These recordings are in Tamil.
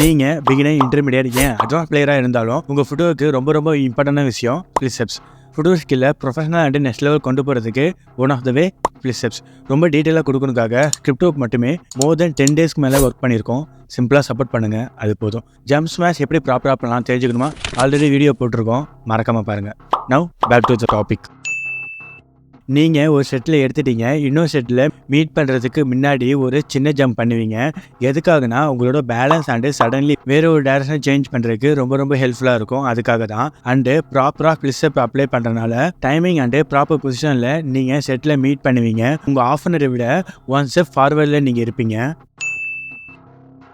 நீங்கள் பிகினர் இன்டர்மீடியட் ஏன் அட்வான்ஸ் பிளேயராக இருந்தாலும் உங்கள் ஃபுட்வொர்க்கு ரொம்ப இம்பார்ட்டண்டான விஷயம் ப்ளிஸ்அப்ஸ். Footwork skill professional and next level கொண்டு போகிறதுக்கு ஒன் ஆஃப் த வே ப்ளிஸ்அப்ஸ். ரொம்ப டீட்டெயிலாக கொடுக்கணுக்காக ஸ்கிரிப்ட் மட்டுமே மோர் தென் 10 days மேலே ஒர்க் பண்ணியிருக்கோம். சிம்பிளாக சப்போர்ட் பண்ணுங்கள், அது போதும். ஜம்ப் ஸ்மாஷ் எப்படி ப்ராப்பராக பண்ணலாம் தெரிஞ்சுக்கணுமா? ஆல்ரெடி வீடியோ போட்டிருக்கோம், மறக்காமல் பாருங்கள். Now back to the topic. நீங்கள் ஒரு செட்டில் எடுத்துட்டீங்க, இன்னொரு செட்டில் மீட் பண்ணுறதுக்கு முன்னாடி ஒரு சின்ன ஜம்ப் பண்ணுவீங்க. எதுக்காகனா உங்களோட பேலன்ஸ் அண்டு சடன்லி வேறு ஒரு டைரக்ஷன் சேஞ்ச் பண்ணுறதுக்கு ரொம்ப ஹெல்ப்ஃபுல்லாக இருக்கும். அதுக்காக தான். அண்டு ப்ராப்பராக ப்ளிஸ்அப் அப்ளை பண்ணுறதுனால டைமிங் அண்டு ப்ராப்பர் பொசிஷனில் நீங்கள் செட்டில் மீட் பண்ணுவீங்க. உங்கள் ஆஃப் அன் ஹவரை விட 1 step ஃபார்வர்டில் நீங்கள் இருப்பீங்க.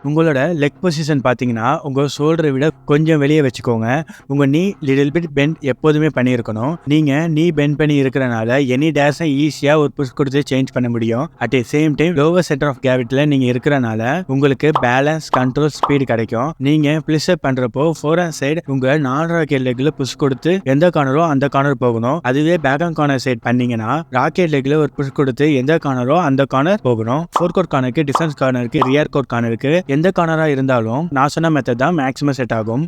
உங்களோட லெக் பொசிஷன் பார்த்தீங்கன்னா உங்கள் ஷோல்டரை விட கொஞ்சம் வெளியே வச்சுக்கோங்க. உங்கள் நீ லிட்டில் பிட் பெண்ட் எப்போதுமே பண்ணியிருக்கணும். நீங்கள் நீ பெண்ட் பண்ணி இருக்கிறனால எனி டேரக்ஷன் ஈஸியாக ஒரு புஷ் கொடுத்து சேஞ்ச் பண்ண முடியும். At the same time lower centre of கிராவிட்டியில் நீங்கள் இருக்கிறனால உங்களுக்கு பேலன்ஸ், கண்ட்ரோல், ஸ்பீடு கிடைக்கும். நீங்கள் ப்ளிஸ்அப் பண்ணுறப்போ ஃபோர் ஹேண்ட் சைடு உங்கள் நான் ராக்கெட் லெக்கில் புஷ் கொடுத்து எந்த கார்னரோ அந்த கார்னர் போகணும். அதுவே பேக் ஹேண்ட் கார்னர் சைட் பண்ணீங்கன்னா ராக்கெட் லெக்கில் ஒரு புஷ் கொடுத்து எந்த கார்னரோ அந்த கார்னர் போகணும். ஃபோர் கோர்ட் கார்னருக்கு, டிஃபென்ஸ் கார்னருக்கு, ரியர் கோர்ட் கார்னருக்கு எந்த கார்னராக இருந்தாலும் நான் சொன்ன மெத்தட் தான் மேக்ஸிமம் செட் ஆகும்.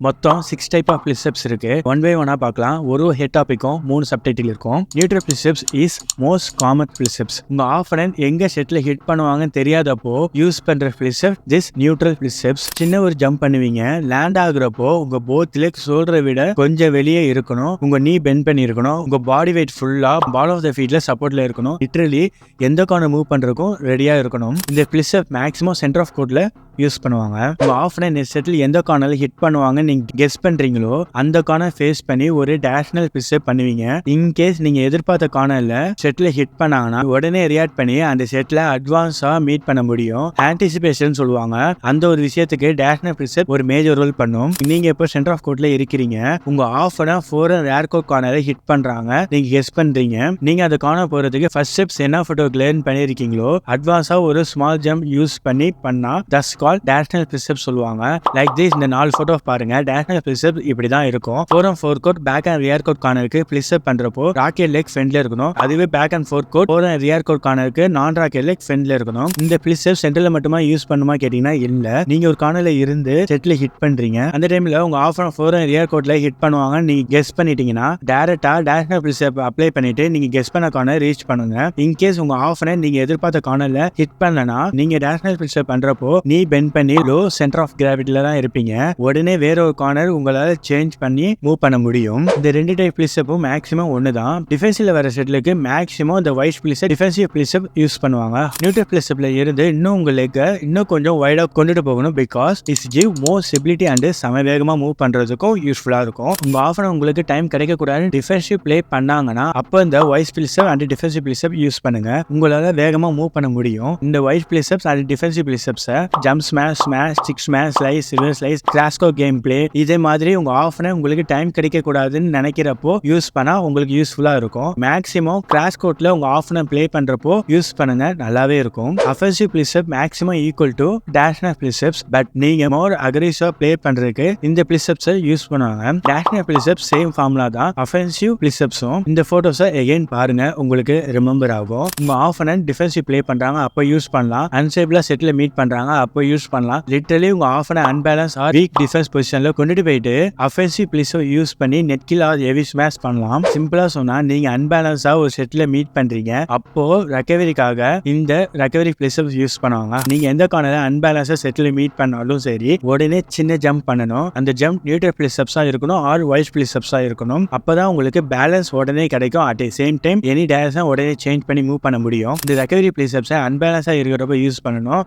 மொத்தம் 6 டைப் ஆஃப் ப்ளிஸ்அப்ஸ் இருக்கு. ஒன் பை ஒன்னா பார்க்கலாம். ஒரு ஹெட் டாபிக்கும் 3 சப்டைட்டில் இருக்கும். நியூட்ரல் ப்ளிஸ்அப்ஸ் இஸ் மோஸ்ட் காமன் ப்ளிஸ்அப்ஸ். உங்க ஆப்போனன்ட் எங்க செட்ல ஹிட் பண்ணுவாங்கன்னு தெரியாதப்போ யூஸ் பண்ற ப்ளிஸ்அப் திஸ் நியூட்ரல் ப்ளிஸ்அப்ஸ். சின்ன ஒரு ஜம்ப் பண்ணுவீங்க, லேண்ட் ஆகுறப்போ உங்க போத் லெக் ஷோல்டரை விட கொஞ்சம் வெளியே இருக்கணும். உங்க நீ பெண்ட் பண்ணி இருக்கணும். உங்க பாடி வெயிட் ஃபுல்லா பால் ஆஃப் த ஃபீட்ல சப்போர்ட்ல இருக்கணும். லிட்டரலி எந்த கார்னர் மூவ் பண்றதுக்கும் ரெடியா இருக்கணும். இந்த ப்ளிஸ்அப் மேக்ஸிமம் சென்டர் ஆஃப் கோர்ட்ல யூஸ் பண்ணுவாங்க. உங்க ஆஃப்லைன் செட்டில் எந்த கார்னர்ல ஹிட் பண்ணுவாங்க நீங்க கெஸ் பண்றீங்களோ அந்த கார்னர் ஃபேஸ் பண்ணி ஒரு டேஷனல் ப்ளிஸ்அப் பண்ணுவீங்க. இன்கேஸ் நீங்க எதிர்பார்த்த கார்னர்ல செட்ல ஹிட் பண்ணாங்கன்னா உடனே ரியாக்ட் பண்ணி அந்த செட்ல அட்வான்ஸா மீட் பண்ண முடியும். ஆன்டிசிபேஷன் சொல்லுவாங்க. அந்த ஒரு விஷயத்துக்கு டேஷனல் ப்ளிஸ்அப் ஒரு மேஜர் ரோல் பண்ணும். நீங்க இப்போ சென்டர் ஆஃப் கோர்ட்ல இருக்கிறீங்க, உங்க ஆஃப்னா ஃபோர் ரேர் கோர்ட் கார்னரை ஹிட் பண்றாங்க, நீங்க கெஸ் பண்றீங்க. நீங்க அந்த கார்னர் போறதுக்கு ஃபர்ஸ்ட் ஸ்டெப்ஸ் என்ன ஃபோட்டோக்கு லேர்ன் பண்ணிருக்கீங்களோ அட்வான்ஸா ஒரு ஸ்மால் ஜம்ப் யூஸ் பண்ணா தஸ் டேஷனல் ப்ளிஸ்அப் சொல்லுவாங்க. லைக் திஸ் இந்த 4 போட்டோ பாருங்க. டேஷனல் ப்ளிஸ்அப் இப்படி தான் இருக்கும். Forecourt back and rear court கார்னருக்கு ப்ளிஸ்அப் பண்றப்போ ராக்கெட் லெக் ஃப்ரண்ட்ல இருக்கணும். அதுவே back and fore and rear court கார்னருக்கு நான் ராக்கெட் லெக் ஃப்ரண்ட்ல இருக்கணும். இந்த ப்ளிஸ்அப் சென்டர்ல மட்டுமா யூஸ் பண்ணுமா கேட்டீங்கன்னா இல்ல. நீங்க ஒரு கார்னர்ல இருந்து செட்ல ஹிட் பண்றீங்க, அந்த டைம்ல உங்க half and fore and rear கோர்ட்ல ஹிட் பண்ணுவாங்க நீங்க கெஸ் பண்ணிட்டீங்கன்னா டைரக்டா டேஷனல் ப்ளிஸ்அப் அப்ளை பண்ணிட்டு நீங்க கெஸ் பண்ண கார்னர் ரீச் பண்ணுங்க. இன்கேஸ் உங்க ஆஃப் நீங்க எதிர்பார்த்த கார்னர்ல ஹிட் பண்ணலனா நீங்க டேஷனல் ப்ளிஸ்அப் பண்றப்போ நீ பெண்ட் பண்ணி லோ சென்டர் ஆஃப் கிராவிட்டில தான் இருப்பீங்க. உடனே வேற ஒரு கார்னர் உங்களால சேஞ்ச் பண்ணி மூவ் பண்ண முடியும். இந்த 2 டைப் ப்ளிஸ்அப்பும் மேக்ஸிமம் ஒண்ணுதான். டிஃபென்சிவ்ல வர செட்லுக்கு மேக்ஸிமம் இந்த வைட் ப்ளிஸ்அப், டிஃபென்சிவ் ப்ளிஸ்அப் யூஸ் பண்ணுவாங்க. நியூட்ரல் ப்ளிஸ்அப்ல இருந்து இன்னும் உங்க லெக்க இன்னும் கொஞ்சம் வைடா கொண்டுட்டு போகணும். Because it's give more stability and சம வேகமா மூவ் பண்றதுக்கும் யூஸ்ஃபுல்லா இருக்கும். உங்க ஆஃபன் உங்களுக்கு டைம் கிடைக்க கூடாது டிஃபென்சிவ் பிளே பண்ணாங்கன்னா அப்ப இந்த வைட் ப்ளிஸ்அப் அண்ட் டிஃபென்சிவ் ப்ளிஸ்அப் யூஸ் பண்ணுங்க. உங்களால வேகமா மூவ் பண்ண முடியும். இந்த வைட் ப்ளிஸ்அப்ஸ் அண்ட் டிஃபென்சிவ் ப்ளிஸ்அப்ஸ் jump smash, stick smash, slice, reverse slice, கிராஷ்கோ கேம் பிளே இதே மாதிரி உங்க ஆஃப்ன உங்களுக்கு டைம் கிடைக்க கூடாதுன்னு நினைக்கிறப்போ யூஸ் பண்ணா உங்களுக்கு யூஸ்ஃபுல்லா இருக்கும். மேக்ஸிமம் கிராஷ் கோர்ட்ல உங்க ஆஃப்ன பிளே பண்றப்போ யூஸ் பண்ணுங்க, நல்லாவே இருக்கும். அஃபென்சிவ் ப்ளிஸ்அப் மேக்ஸிமம் ஈக்குவல் டு டேஷனல் ப்ளிஸ்அப்ஸ். பட் நீங்க மோர் அக்ரெசிவா பிளே பண்றதுக்கு இந்த ப்ளிஸ்அப்ஸ் யூஸ் பண்ணுவாங்க. டேஷனல் ப்ளிஸ்அப் சேம் ஃபார்முலா தான் அஃபென்சிவ் ப்ளிஸ்அப்ஸும். இந்த போட்டோஸை எகைன் பாருங்க, உங்களுக்கு ரிமெம்பர் ஆகும். உங்க ஆஃபனன்ட் டிஃபென்சிவ் பிளே பண்றாங்க அப்ப யூஸ் பண்ணலாம். அன்சேபிளா செட்ல மீட் பண்றாங்க அப்ப யூஸ் பண்ணலாம். லிட்டரலி உங்க ஆஃபனை அன்பேலன்ஸ் ஆர் வீக் டிஃபென்ஸ் பொசிஷன்ல கொண்டுட்டு போயிட்டு அஃபென்சிவ் ப்ளிஸ்அப் யூஸ் பண்ணி net kill or heavy smash பண்ணலாம். சிம்பிளா சொன்னா நீங்க அன்பேலன்ஸா ஒரு செட்ல மீட் பண்றீங்க, அப்போ ரெக்கவரிக்காக இந்த ரெக்கவரி ப்ளிஸ்அப் யூஸ் பண்ணுவாங்க. நீங்க எந்த கார்னர்ல அன்பேலன்ஸா செட்ல மீட் பண்ணாலும் சரி உடனே சின்ன ஜம்ப் பண்ணணும். அந்த ஜம்ப் நியூட்ரல் ப்ளிஸ்அப்ஸா இருக்கணும் ஆர் வைட் ப்ளிஸ்அப்ஸா இருக்கணும். அப்பதான் உங்களுக்கு பேலன்ஸ் உடனே கிடைக்கும். At the same time any direction உடனே சேஞ்ச் பண்ணி மூவ் பண்ண முடியும். இந்த ரெக்கவரி ப்ளிஸ்அப்ஸை அன்பேலன்ஸா இருக்கிறப்ப யூஸ் பண்ணணும்.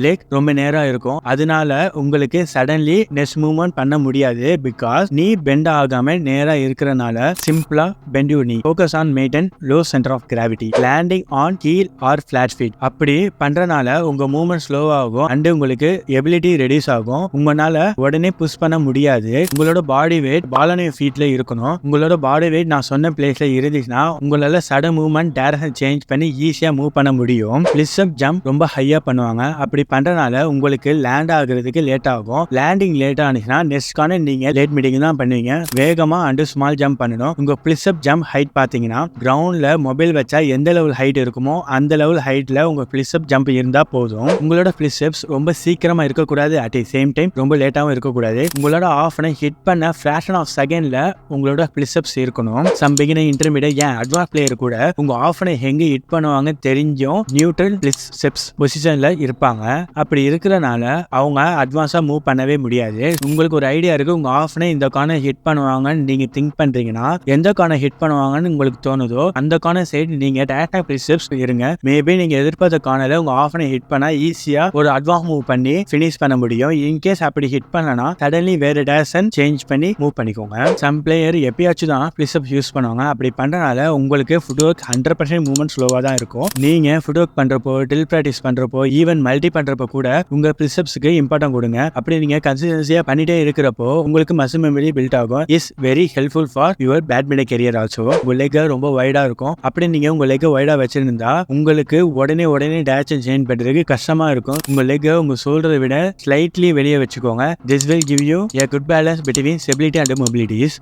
லெக் ரொம்ப நேரா இருக்கும், அதனால உங்களுக்கு சடன்லி நெக்ஸ்ட் மூவ்மெண்ட் பண்ண முடியாது. பிகாஸ் நீ பெண்ட் ஆகாம நேரா இருக்கிறனால சிம்பிளா bend you knee. Focus on maintain low centre of gravity, landing on heel or flat feet. அப்படி பண்றனால உங்க மூவ்மெண்ட் ஸ்லோ ஆகும் அண்ட் உங்களுக்கு எபிலிட்டி ரெடியூஸ் ஆகும். உங்களால உடனே புஷ் பண்ண முடியாது. உங்களோட body weight ball on your ஃபீட்ல இருக்கணும். உங்களோட பாடி வெயிட் நான் சொன்ன பிளேஸ்ல இருந்துச்சுன்னா உங்களால சடன் மூவ்மெண்ட் டைரக்ஷன் சேஞ்ச் பண்ணி ஈஸியா மூவ் பண்ண முடியும். ப்ளிஸ்அப் ஜம்ப் ரொம்ப ஹையா பண்ணுவாங்க. அப்படி அப்படி பண்றனால உங்களுக்கு லேண்ட் ஆகுறதுக்கு லேட் ஆகும். லேண்டிங் லேட் ஆனிச்சுன்னா நெக்ஸ்ட்கான நீங்க லேட் மீட்டிங் தான் பண்ணுவீங்க. வேகமா அண்ட் ஸ்மால் ஜம்ப் பண்ணணும். உங்க பிளிஸ் அப் ஜம்ப் ஹைட் பாத்தீங்கன்னா கிரவுண்ட்ல மொபைல் வச்சா எந்த லெவல் ஹைட் இருக்குமோ அந்த லெவல் ஹைட்ல உங்க பிளிஸ் அப் ஜம்ப் இருந்தா போதும். உங்களோட பிளிஸ் அப்ஸ் ரொம்ப சீக்கிரமா இருக்கக்கூடாது, அட் தி சேம் டைம் ரொம்ப லேட்டாவும் இருக்கக்கூடாது. உங்களோட ஆஃப்னை ஹிட் பண்ண ஃபிராக்ஷன் ஆஃப் செகண்ட்ல உங்களோட பிளிஸ் அப்ஸ் இருக்கணும். சம் பிகினர் இன்டர்மீடியட் ஏன் அட்வான்ஸ் பிளேயர் கூட உங்க ஆஃப்னை எங்க ஹிட் பண்ணுவாங்க தெரிஞ்சும் நியூட்ரல் பிளிஸ் அப்ஸ் பொசிஷன்ல இருப்பாங்க. அப்படி இருக்கிறனால அவங்க அட்வான்ஸா மூவ் பண்ணவே முடியாது. உங்களுக்கு ஒரு ஐடியா இருக்கு, உங்க ஆஃப்னை இந்த கார்னர் ஹிட் பண்ணுவாங்கன்னு நீங்க திங்க் பண்றீங்கன்னா எந்த கார்னர் ஹிட் பண்ணுவாங்கன்னு உங்களுக்கு தோணுதோ அந்த கார்னர் சைடு நீங்க டைரக்டா பிளிஸ் அப்ஸ் இருங்க. மேபி நீங்க எதிர்பார்த்த கார்னர்ல உங்க ஆஃப்னை ஹிட் பண்ணா ஈஸியா ஒரு அட்வான்ஸ் மூவ் பண்ணி ஃபினிஷ் பண்ண முடியும். இன்கேஸ் அப்படி ஹிட் பண்ணனா சடன்லி வேற டைரக்ஷன் சேஞ்ச் பண்ணி மூவ் பண்ணிக்கோங்க. சம் பிளேயர் எப்பயாச்சும் தான் பிளிஸ் அப் யூஸ் பண்ணுவாங்க. அப்படி பண்றனால உங்களுக்கு ஃபுட் ஒர்க் 100% மூவ்மெண்ட் ஸ்லோவா தான் இருக்கும். நீங்க ஃபுட் ஒர்க் பண்றப்போ, டில் பிராக்டிஸ் பண்றப்போ, ஈவன் மல்டி பண்றப்போ கூட உங்க பிளிஸ் அப்ஸ்க்கு இம்பார்ட்டன்ட் கொடுங்க. அப்படி நீங்க கன்சிஸ்டன்சியா பண்ணிட்டே இருக்கிறப்போ உங்களுக்கு மசில் மெமரி பில்ட் ஆகும். Is very helpful for your badminton career also. உங்க லெக் ரொம்ப வைடா இருக்கும். அப்படி நீங்க உங்க லெக் வைடா வச்சிருந்தா உங்களுக்கு உடனே டைரக்ஷன் சேஞ்ச் பண்றதுக்கு கஷ்டமா இருக்கும். உங்க லெக் உங்க ஷோல்டரை விட ஸ்லைட்லி வெளியே வச்சுக்கோங்க. This will give you a good balance between stability and mobilities.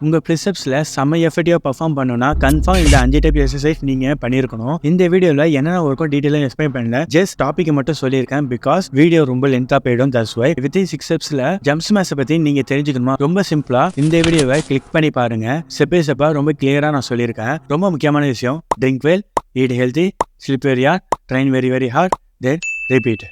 உங்க பிளிஸ்அப்ஸ்ல செம்ம எஃபெக்டிவா பெர்ஃபார்ம் பண்ணனும்னா கன்ஃபார்ம் இந்த 5 டைப் எக்சர்சைஸ் நீங்க பண்ணிருக்கணும். இந்த வீடியோல என்னென்ன ஒர்க்கும் டீடைலா எக்ஸ்பிளைன் பண்ணல, ஜஸ்ட் டாபிக் மட்டும் சொல்லியிருக்கேன். பிகாஸ் வீடியோ ரொம்ப லென்த்தா போயிடும். தட்ஸ் வை வித்தின் 6 ஸ்டெப்ஸ்ல ஜம்ப் ஸ்மாஷ் பத்தி நீங்க தெரிஞ்சுக்கணுமா, ரொம்ப சிம்பிளா இந்த வீடியோவை கிளிக் பண்ணி பாருங்க. ஸ்டெப் ரொம்ப கிளியரா நான் சொல்லியிருக்கேன். ரொம்ப முக்கியமான விஷயம், drink well, eat healthy, sleep very hard, train very hard, then repeat.